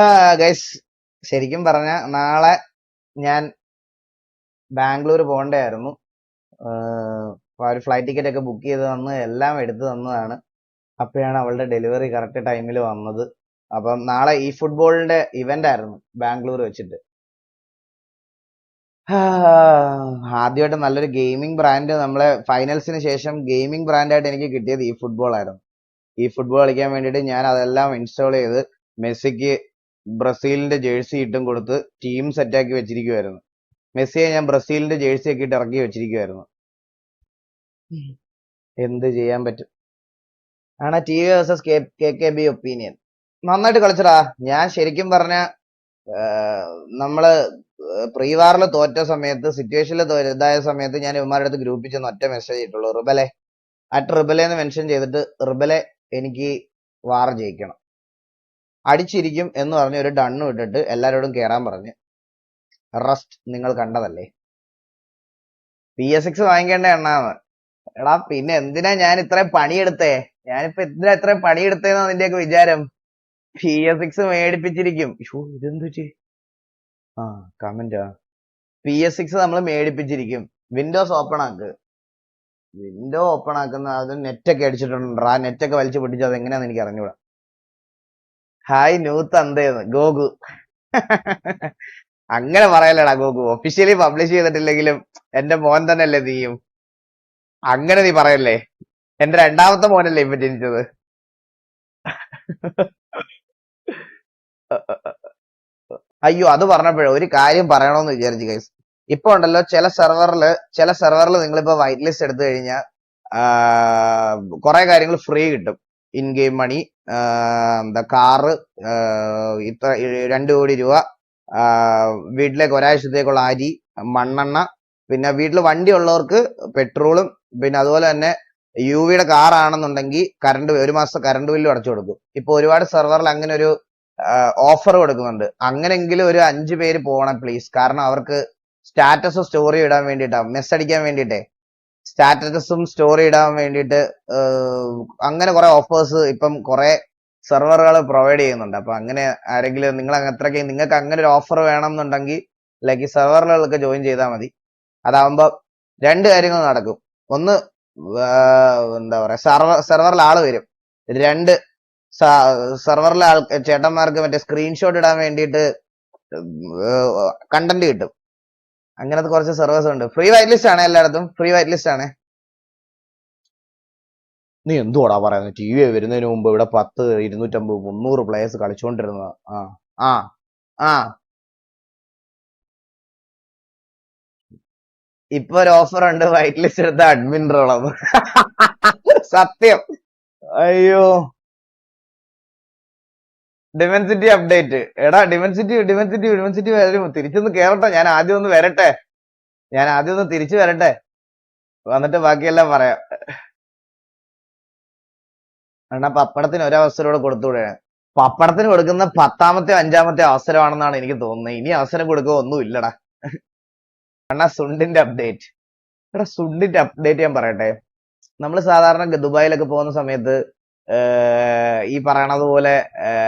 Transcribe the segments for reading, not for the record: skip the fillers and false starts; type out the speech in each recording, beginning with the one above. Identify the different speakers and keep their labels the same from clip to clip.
Speaker 1: Guys, ശരിക്കും പറഞ്ഞ നാളെ ഞാൻ ബാംഗ്ലൂർ പോകണ്ടായിരുന്നു. ഒരു ഫ്ലൈറ്റ് ടിക്കറ്റ് ഒക്കെ ബുക്ക് ചെയ്ത് തന്ന് എല്ലാം എടുത്തു തന്നതാണ്. അപ്പോഴാണ് അവളുടെ ഡെലിവറി കറക്റ്റ് ടൈമിൽ വന്നത്. അപ്പം നാളെ ഈ ഫുട്ബോളിന്റെ ഇവന്റ് ആയിരുന്നു ബാംഗ്ലൂർ വെച്ചിട്ട്. ആദ്യമായിട്ട് നല്ലൊരു ഗെയിമിംഗ് ബ്രാൻഡ് നമ്മളെ ഫൈനൽസിന് ശേഷം ഗെയിമിംഗ് ബ്രാൻഡായിട്ട് എനിക്ക് കിട്ടിയത് ഈ ഫുട്ബോൾ ആയിരുന്നു. ഈ ഫുട്ബോൾ കളിക്കാൻ വേണ്ടിയിട്ട് ഞാൻ അതെല്ലാം ഇൻസ്റ്റാൾ ചെയ്ത് മെസ്സിക്ക് ബ്രസീലിന്റെ ജേഴ്സി ഇട്ടും കൊടുത്ത് ടീം സെറ്റാക്കി വെച്ചിരിക്കുവായിരുന്നു. മെസ്സിയെ ഞാൻ ബ്രസീലിന്റെ ജേഴ്സി ഒക്കെ ഇട്ട് ഇറക്കി വെച്ചിരിക്കുവായിരുന്നു. എന്ത് ചെയ്യാൻ പറ്റും? ആണ് T V versus K B opinion. നന്നായിട്ട് കളിച്ചടാ. ഞാൻ ശരിക്കും പറഞ്ഞ നമ്മള് പ്രീ വാറിൽ തോറ്റ സമയത്ത്, സിറ്റുവേഷനിൽ ഇതായ സമയത്ത് ഞാൻ ഇവന്മാരുടെ അടുത്ത് ഗ്രൂപ്പിൽ ചെന്ന് ഒറ്റ മെസ്സേജ് ഇട്ടുള്ളൂ, റിബലെ എന്ന് മെൻഷൻ ചെയ്തിട്ട്, റിബലെ എനിക്ക് വാർ ജയിക്കണം, അടിച്ചിരിക്കും എന്ന് പറഞ്ഞ് ഒരു ഡണ്ണും ഇട്ടിട്ട് എല്ലാരോടും കേറാൻ പറഞ്ഞ്. റസ്റ്റ് നിങ്ങൾ കണ്ടതല്ലേ. PS6 വാങ്ങിക്കേണ്ട എണ്ണാന്ന്. എടാ പിന്നെ എന്തിനാ ഞാൻ ഇത്രയും പണിയെടുത്തേ? ഞാനിപ്പോ എന്തിനാ ഇത്രയും പണിയെടുത്തേന്നാ നിന്റെയൊക്കെ വിചാരം? PS6 മേടിപ്പിച്ചിരിക്കും. ഇതെന്തു കമന്റാ? PS6 നമ്മൾ മേടിപ്പിച്ചിരിക്കും. വിൻഡോസ് ഓപ്പൺ ആക്ക്. വിൻഡോ ഓപ്പൺ ആക്കുന്ന അത് നെറ്റൊക്കെ അടിച്ചിട്ടുണ്ടോ? ആ നെറ്റൊക്കെ വലിച്ചു പൊട്ടിച്ചു അത് എങ്ങനെയാന്ന് എനിക്ക് അറിഞ്ഞൂടാ. ഹായ് നൂത്ത് അന്തേന്ന് ഗോകു. അങ്ങനെ പറയലടാ ഗോകു. ഒഫീഷ്യലി പബ്ലിഷ് ചെയ്തിട്ടില്ലെങ്കിലും എന്റെ മോൻ തന്നെയല്ലേ നീയും. അങ്ങനെ നീ പറയല്ലേ. എന്റെ രണ്ടാമത്തെ മോനല്ലേ ഇപ്പൊ ജനിച്ചത്. അയ്യോ, അത് പറഞ്ഞപ്പോഴേ ഒരു കാര്യം പറയണമെന്ന് വിചാരിച്ചു ഗൈസ്. ഇപ്പൊ ഉണ്ടല്ലോ ചില സെർവറിൽ നിങ്ങളിപ്പോ വൈറ്റ് ലിസ്റ്റ് എടുത്തു കഴിഞ്ഞാൽ കുറെ കാര്യങ്ങൾ ഫ്രീ കിട്ടും. ഇൻ ഗെയിം മണി, എന്താ കാറ്, ഇത്ര 2 കോടി രൂപ, വീട്ടിലേക്ക് ഒരാഴ്ചത്തേക്കുള്ള അരി, മണ്ണെണ്ണ, പിന്നെ വീട്ടിൽ വണ്ടി ഉള്ളവർക്ക് പെട്രോളും, പിന്നെ അതുപോലെ തന്നെ യുവിയുടെ കാർ ആണെന്നുണ്ടെങ്കിൽ ഒരു മാസത്തെ കറണ്ട് ബില്ലും അടച്ചു കൊടുക്കും. ഇപ്പൊ ഒരുപാട് സെർവറിൽ അങ്ങനെ ഒരു ഓഫർ കൊടുക്കുന്നുണ്ട്. അങ്ങനെങ്കിലും ഒരു 5 പേര് പോകണം പ്ലീസ്. കാരണം അവർക്ക് സ്റ്റാറ്റസ് സ്റ്റോറി ഇടാൻ വേണ്ടിയിട്ടാ, മെസ്സ് അടിക്കാൻ വേണ്ടിയിട്ടേ, സ്റ്റാറ്റസും സ്റ്റോറി ഇടാൻ വേണ്ടിയിട്ട് അങ്ങനെ കുറെ ഓഫേഴ്സ് ഇപ്പം കുറെ സെർവറുകൾ പ്രൊവൈഡ് ചെയ്യുന്നുണ്ട്. അപ്പൊ അങ്ങനെ ആരെങ്കിലും നിങ്ങൾക്ക് അങ്ങനെ ഒരു ഓഫർ വേണം എന്നുണ്ടെങ്കിൽ ലൈക്ക് സെർവറുകളൊക്കെ ജോയിൻ ചെയ്താൽ മതി. അതാവുമ്പോ 2 കാര്യങ്ങൾ നടക്കും. ഒന്ന്, എന്താ പറയാ, സെർവറിൽ ആള് വരും. 2, സെർവറിലെ ചേട്ടന്മാർക്ക് മറ്റേ സ്ക്രീൻഷോട്ട് ഇടാൻ വേണ്ടിയിട്ട് കണ്ടന്റ് കിട്ടും. അങ്ങനത്തെ കുറച്ച് സെർവേഴ്സ് ഉണ്ട്. ഫ്രീ വൈറ്റ് ലിസ്റ്റ് ആണ്, എല്ലായിടത്തും ഫ്രീ വൈറ്റ് ലിസ്റ്റ് ആണ്. നീ എന്തുവാടാ പറയുന്നത്? ടി വി വരുന്നതിന് മുമ്പ് ഇവിടെ 10, 250, 300 പ്ലേയേഴ്സ് കളിച്ചോണ്ടിരുന്ന. ആ ഇപ്പൊ ഒരു ഓഫർ ഉണ്ട്, വൈറ്റ് ലിസ്റ്റ് എടുത്ത അഡ്മിൻ റോളം. സത്യം. അയ്യോ, ഡിമെൻസിറ്റി അപ്ഡേറ്റ്. എടാ ഡിമെൻസിറ്റി വരും. തിരിച്ചൊന്ന് കേറട്ടെ. ഞാൻ ആദ്യം ഒന്ന് തിരിച്ചു വരട്ടെ, വന്നിട്ട് ബാക്കിയെല്ലാം പറയാം. എന്നാ പപ്പടത്തിന് ഒരവസരം കൊടുത്തുകൂടെ? പപ്പടത്തിന് കൊടുക്കുന്ന 10ാമത്തെ 5ാമത്തെ അവസരമാണെന്നാണ് എനിക്ക് തോന്നുന്നത്. ഇനി അവസരം കൊടുക്കുക ഒന്നും ഇല്ലടാ. എന്നാ സുണ്ടിന്റെ അപ്ഡേറ്റ്. എടാ സുണ്ടിന്റെ അപ്ഡേറ്റ് ഞാൻ പറയട്ടെ. നമ്മൾ സാധാരണ ദുബായിലൊക്കെ പോകുന്ന സമയത്ത് ഈ പറയണത് പോലെ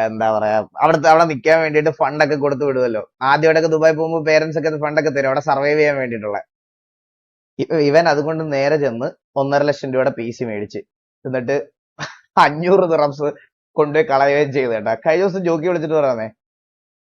Speaker 1: എന്താ പറയാ, അവിടെ നിൽക്കാൻ വേണ്ടിയിട്ട് ഫണ്ടൊക്കെ കൊടുത്തു വിടുമല്ലോ. ആദ്യമായിട്ടൊക്കെ ദുബായി പോകുമ്പോൾ പേരൻസ് ഒക്കെ ഫണ്ടൊക്കെ തരും അവിടെ സർവൈവ് ചെയ്യാൻ വേണ്ടിയിട്ടുള്ള. ഇവൻ അതുകൊണ്ട് നേരെ ചെന്ന് 1.5 ലക്ഷം രൂപയുടെ PC മേടിച്ച് എന്നിട്ട് 500 ദിറംസ് കൊണ്ടുപോയി കളയുകയും ചെയ്തു കേട്ടാ. കഴിഞ്ഞ ദിവസം ജോക്കി വിളിച്ചിട്ട് പറയാമേ,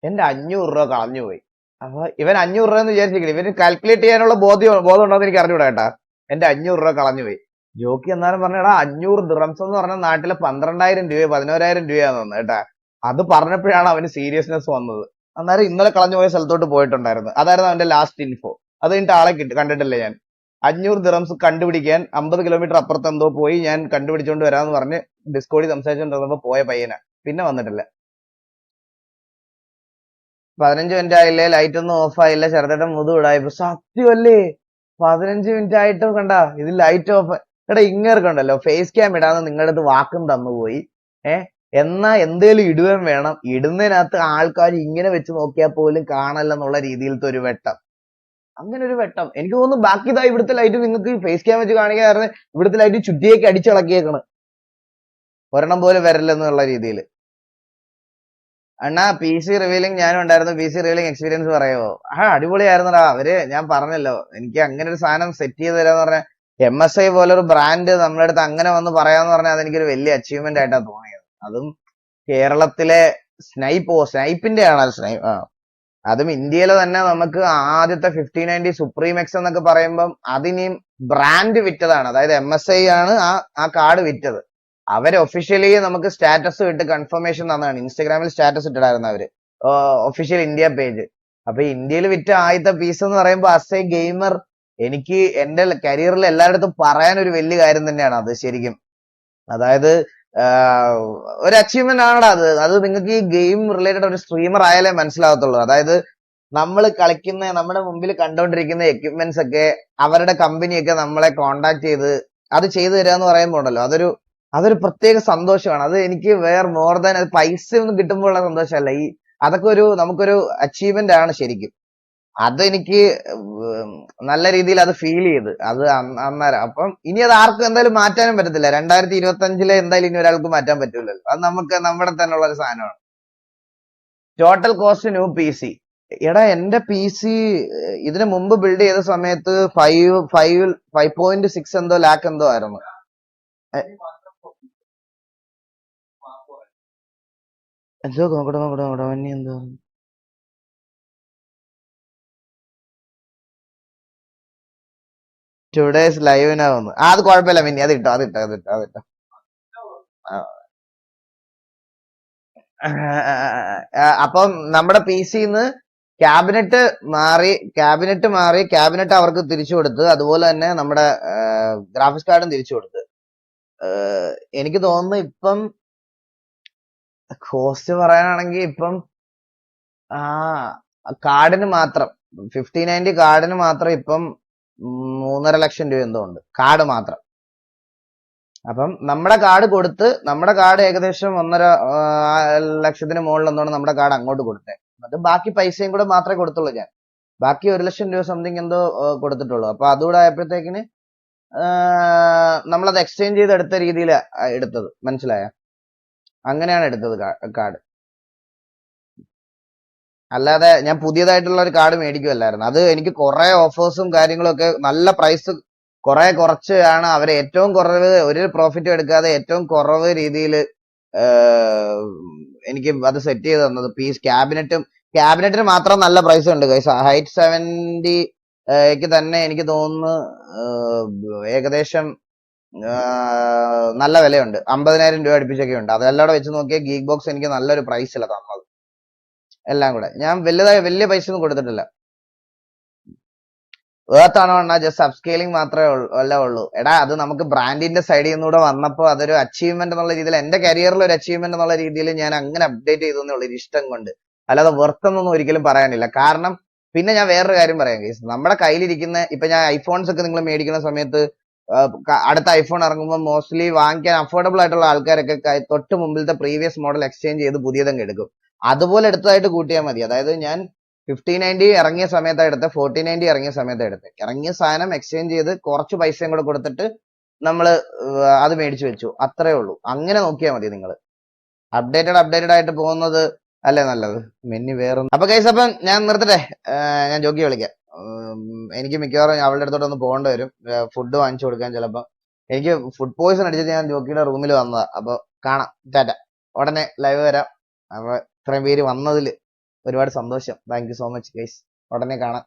Speaker 1: എന്റെ 500 രൂപ കളഞ്ഞുപോയി. അപ്പൊ ഇവൻ 500 രൂപ എന്ന് വിചാരിച്ചിരിക്കണം. ഇവന് കാൽക്കുലേറ്റ് ചെയ്യാനുള്ള ബോധം ഉണ്ടോ എന്ന് എനിക്ക് അറിഞ്ഞൂടാ കേട്ടാ. എന്റെ 500 രൂപ കളഞ്ഞുപോയി. ജോക്കി എന്നാലും പറഞ്ഞാ 500 ദിറംസ് എന്ന് പറഞ്ഞ നാട്ടിലെ 12,000 രൂപയോ 11,000 രൂപയാന്ന് തോന്നുന്നു കേട്ടാ. അത് പറഞ്ഞപ്പോഴാണ് അവന് സീരിയസ്നെസ് വന്നത്. അന്നേരം ഇന്നലെ കളഞ്ഞു പോയ സ്ഥലത്തോട്ട് പോയിട്ടുണ്ടായിരുന്നു. അതായിരുന്നു അവന്റെ ലാസ്റ്റ് ഇൻഫോ. അത് കഴിഞ്ഞിട്ട് ആളെ കണ്ടിട്ടില്ല ഞാൻ. 500 ദിറംസ് കണ്ടുപിടിക്കാൻ 50 കിലോമീറ്റർ അപ്പുറത്ത് എന്തോ പോയി ഞാൻ കണ്ടുപിടിച്ചോണ്ട് വരാന്ന് പറഞ്ഞ് ഡിസ്കോഡിൽ സംസാരിച്ചോണ്ടിരുന്നപ്പോ പോയ പയ്യനാ. പിന്നെ വന്നിട്ടില്ല. 15 മിനിറ്റ് ആയില്ലേ, ലൈറ്റ് ഒന്നും ഓഫ് ആയില്ല, ചെറുതായിട്ട് മുതു ഇടായിപ്പോ. സത്യമല്ലേ, 15 മിനിറ്റ് ആയിട്ടും കണ്ട ഇത് ലൈറ്റ് ഓഫ്. എടാ ഇങ്ങേർക്കുണ്ടല്ലോ ഫേസ് ക്യാം ഇടാന്ന് നിങ്ങളുടെ അടുത്ത് വാക്കും തന്നുപോയി. എന്നാ എന്തേലും ഇടുകയും വേണം. ഇടുന്നതിനകത്ത് ആൾക്കാർ ഇങ്ങനെ വെച്ച് നോക്കിയാൽ പോലും കാണല്ലെന്നുള്ള രീതിയിലത്തെ ഒരു വെട്ടം. അങ്ങനെ ഒരു വെട്ടം. എനിക്ക് തോന്നുന്നു ബാക്കി ഇതാ ഇവിടുത്തെ ലൈറ്റ് നിങ്ങൾക്ക് ഫേസ് ക്യാം വെച്ച് കാണിക്കാറുണ്ട്. ഇവിടുത്തെ ലൈറ്റ് ചുറ്റിയേക്ക് അടിച്ചിളക്കിയേക്കണ്, ഒരെണ്ണം പോലെ വരല്ലെന്നുള്ള രീതിയിൽ. അണ്ണാ പി സി റിവീലിംഗ് ഞാനും ഉണ്ടായിരുന്നു. പി സി റിവീലിംഗ് എക്സ്പീരിയൻസ് പറയുമോ? അടിപൊളിയായിരുന്നടാ. ഞാൻ പറഞ്ഞല്ലോ, എനിക്ക് അങ്ങനെ ഒരു സാധനം സെറ്റ് ചെയ്ത് തരാന്ന് പറഞ്ഞാൽ MSI പോലൊരു ബ്രാൻഡ് നമ്മുടെ അടുത്ത് അങ്ങനെ വന്ന് പറയാന്ന് പറഞ്ഞാൽ അതെനിക്കൊരു വലിയ അച്ചീവ്മെന്റ് ആയിട്ടാണ് തോന്നിയത്. അതും കേരളത്തിലെ സ്നൈപ്പിന്റെ ആണ് അത്. അതും ഇന്ത്യയിലെ തന്നെ നമുക്ക് ആദ്യത്തെ 5090 സുപ്രീം എക്സ് എന്നൊക്കെ പറയുമ്പം അതിനെയും ബ്രാൻഡ് വിറ്റതാണ്. അതായത് MSI ആണ് ആ കാർഡ് വിറ്റത്. അവര് ഒഫീഷ്യലി നമുക്ക് സ്റ്റാറ്റസ് ഇട്ട് കൺഫർമേഷൻ തന്നതാണ്. ഇൻസ്റ്റഗ്രാമിൽ സ്റ്റാറ്റസ് ഇട്ടിടായിരുന്നു അവര്, ഒഫീഷ്യൽ ഇന്ത്യ പേജ്. അപ്പൊ ഇന്ത്യയിൽ വിറ്റ ആദ്യത്തെ പീസ് എന്ന് പറയുമ്പോൾ ആസ് എ ഗെയിമർ എനിക്ക് എന്റെ കരിയറിൽ എല്ലായിടത്തും പറയാൻ ഒരു വലിയ കാര്യം തന്നെയാണ് അത് ശരിക്കും. അതായത് ഒരു അച്ചീവ്മെന്റ് ആണടാ അത് നിങ്ങൾക്ക് ഈ ഗെയിം റിലേറ്റഡ് ഒരു സ്ട്രീമർ ആയാലേ മനസ്സിലാകത്തുള്ളൂ. അതായത് നമ്മൾ കളിക്കുന്ന നമ്മുടെ മുമ്പിൽ കണ്ടോണ്ടിരിക്കുന്ന എക്യുപ്മെന്റ്സ് ഒക്കെ അവരുടെ കമ്പനിയൊക്കെ നമ്മളെ കോണ്ടാക്ട് ചെയ്ത് അത് ചെയ്തു തരിക എന്ന് പറയുമ്പോൾ ഉണ്ടല്ലോ, അതൊരു പ്രത്യേക സന്തോഷമാണ്. അത് എനിക്ക് മോർ ദാൻ അത് പൈസ ഒന്നും കിട്ടുമ്പോഴുള്ള സന്തോഷമല്ല. അതൊക്കെ നമുക്കൊരു അച്ചീവ്മെന്റ് ആണ് ശരിക്കും. അതെനിക്ക് നല്ല രീതിയിൽ അത് ഫീൽ ചെയ്ത് അത് അന്നേരം. അപ്പം ഇനി അത് ആർക്കും എന്തായാലും മാറ്റാനും പറ്റത്തില്ല. 2025 എന്തായാലും ഇനി ഒരാൾക്ക് മാറ്റാൻ പറ്റൂലല്ലോ. അത് നമുക്ക് നമ്മുടെ തന്നെ ഉള്ള ഒരു സാധനമാണ്. Total cost new PC. എടാ എന്റെ PC ഇതിനു മുമ്പ് ബിൽഡ് ചെയ്ത സമയത്ത് 5.6 എന്തോ ലാക്ക് എന്തോ ആയിരുന്നു. എന്തോ നോക്കട്ടെ എന്തോ ടുഡേസ് ലൈവിനാവുന്നു. അത് കുഴപ്പമില്ല മിന്നി, അത് ഇട്ടോ. അപ്പം നമ്മുടെ PCന്ന് ക്യാബിനറ്റ് മാറി ക്യാബിനറ്റ് അവർക്ക് തിരിച്ചു കൊടുത്ത്, അതുപോലെ തന്നെ നമ്മുടെ ഗ്രാഫിക്സ് കാർഡും തിരിച്ചു കൊടുത്ത്. എനിക്ക് തോന്നുന്നു ഇപ്പം കോസ്റ്റ് പറയാനാണെങ്കിൽ ഇപ്പം കാർഡിന് മാത്രം 5090 കാർഡിന് മാത്രം ഇപ്പം 3.5 ലക്ഷം രൂപ എന്തോ ഉണ്ട്, കാർഡ് മാത്രം. അപ്പം നമ്മുടെ കാർഡ് കൊടുത്ത്, നമ്മുടെ കാർഡ് ഏകദേശം 1.5 ലക്ഷത്തിന് മുകളിൽ എന്താണ് നമ്മുടെ കാർഡ് അങ്ങോട്ട് കൊടുത്തേ. എന്നിട്ട് ബാക്കി പൈസയും കൂടെ മാത്രമേ കൊടുത്തുള്ളൂ ഞാൻ. ബാക്കി 1 ലക്ഷം രൂപ സംതിങ് എന്തോ കൊടുത്തിട്ടുള്ളൂ. അപ്പൊ അതുകൂടെ ആയപ്പോഴത്തേക്കിന് നമ്മളത് എക്സ്ചേഞ്ച് ചെയ്ത് എടുത്ത രീതിയിൽ എടുത്തത്, മനസ്സിലായ? അങ്ങനെയാണ് എടുത്തത് കാർഡ്. അല്ലാതെ ഞാൻ പുതിയതായിട്ടുള്ള ഒരു കാർഡ് മേടിക്കുമല്ലായിരുന്നു. അത് എനിക്ക് കുറെ ഓഫേഴ്സും കാര്യങ്ങളും ഒക്കെ നല്ല പ്രൈസ് കുറെ കുറച്ചാണ് അവർ ഏറ്റവും കുറവ്, ഒരു പ്രോഫിറ്റും എടുക്കാതെ ഏറ്റവും കുറവ് രീതിയിൽ എനിക്ക് അത് സെറ്റ് ചെയ്ത് തന്നത്. പീസ് ക്യാബിനറ്റിന് മാത്രം നല്ല പ്രൈസ് ഉണ്ട് ഗൈസ്. ഹൈറ്റ് 70 തന്നെ എനിക്ക് തോന്നുന്നു ഏകദേശം നല്ല വിലയുണ്ട്. 50,000 രൂപ അടുപ്പിച്ചൊക്കെ ഉണ്ട്. അതെല്ലാം കൂടെ വെച്ച് നോക്കിയാൽ ഗീക്ക് ബോക്സ് എനിക്ക് നല്ലൊരു പ്രൈസില്ല തന്നത്. എല്ലാം കൂടെ ഞാൻ വലിയ പൈസ ഒന്നും കൊടുത്തിട്ടില്ല. വേർത്താണോ അണ്ണാ? ജസ്റ്റ് അപ്സ്കെയിലിംഗ് മാത്രമേ ഉള്ളൂ. എടാ അത് നമുക്ക് ബ്രാൻഡിന്റെ സൈഡിൽ നിന്നൂടെ വന്നപ്പോ അതൊരു അച്ചീവ്മെന്റ് എന്നുള്ള രീതിയിൽ, എന്റെ കരിയറിൽ ഒരു അച്ചീവ്മെന്റ് എന്നുള്ള രീതിയിൽ ഞാൻ അങ്ങനെ അപ്ഡേറ്റ് ചെയ്തേ ഉള്ളൂ, ഇഷ്ടം കൊണ്ട്. അല്ലാതെ വെർത്തെന്നൊന്നും ഒരിക്കലും പറയാനില്ല. കാരണം പിന്നെ ഞാൻ വേറൊരു കാര്യം പറയാം ഗൈസ്, നമ്മുടെ കയ്യിലിരിക്കുന്ന ഇപ്പൊ ഞാൻ ഐഫോൺസ് ഒക്കെ നിങ്ങൾ മേടിക്കുന്ന സമയത്ത് അടുത്ത ഐഫോൺ ഇറങ്ങുമ്പോൾ മോസ്റ്റ്ലി വാങ്ങിക്കാൻ അഫോർഡബിൾ ആയിട്ടുള്ള ആൾക്കാരൊക്കെ തൊട്ട് മുമ്പിലത്തെ പ്രീവിയസ് മോഡൽ എക്സ്ചേഞ്ച് ചെയ്ത് പുതിയതങ്ങ് എടുക്കും. അതുപോലെ എടുത്തതായിട്ട് കൂട്ടിയാൽ മതി. അതായത് ഞാൻ 5090 ഇറങ്ങിയ സമയത്താണ് എടുത്തത്, 4090 ഇറങ്ങിയ സമയത്താണ് എടുത്തത്. ഇറങ്ങിയ സാധനം എക്സ്ചേഞ്ച് ചെയ്ത് കുറച്ച് പൈസയും കൂടെ കൊടുത്തിട്ട് നമ്മള് അത് മേടിച്ചു വെച്ചു, അത്രേ ഉള്ളൂ. അങ്ങനെ നോക്കിയാൽ മതി നിങ്ങൾ. അപ്ഡേറ്റഡ് ആയിട്ട് പോകുന്നത് അല്ലേ നല്ലത്. മെന്നി വേറെ. അപ്പൊ ഗൈസ്, അപ്പം ഞാൻ നിർത്തട്ടെ, ഞാൻ ജോക്കി വിളിക്കാം. എനിക്ക് മിക്കവാറും അവളുടെ അടുത്തോട്ട് ഒന്ന് പോകേണ്ടി വരും, ഫുഡ് വാങ്ങിച്ചു കൊടുക്കാൻ. ചിലപ്പം എനിക്ക് ഫുഡ് പോയിസൺ അടിച്ചിട്ട് ഞാൻ ജോക്കിയുടെ റൂമിൽ വന്നതാ. അപ്പൊ കാണാം, ടാറ്റ. ഉടനെ ലൈവ് വരാം. അപ്പൊ ഇത്രയും പേര് വന്നതിൽ ഒരുപാട് സന്തോഷം. Thank you so much guys. ഉടനെ കാണാം.